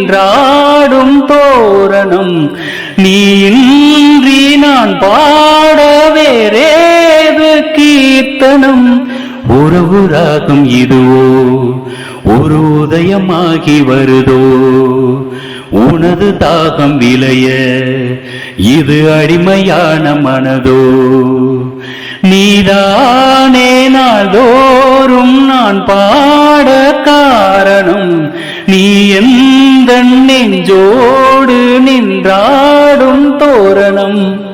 நின்றாடும் தோரணம். நீ இன்றி நான் பாட வேறேது கீர்த்தனம். உறவு ராகம் இதுவோ ஒரு உதயமாகி வருதோ. உனது தாகம் விளைய இது அடிமையான மனதோ. நீதானே நாள்தோறும் நான் பாட காரணம். நீ எந்த நெஞ்சோடு நின்றாடும் தோரணம்.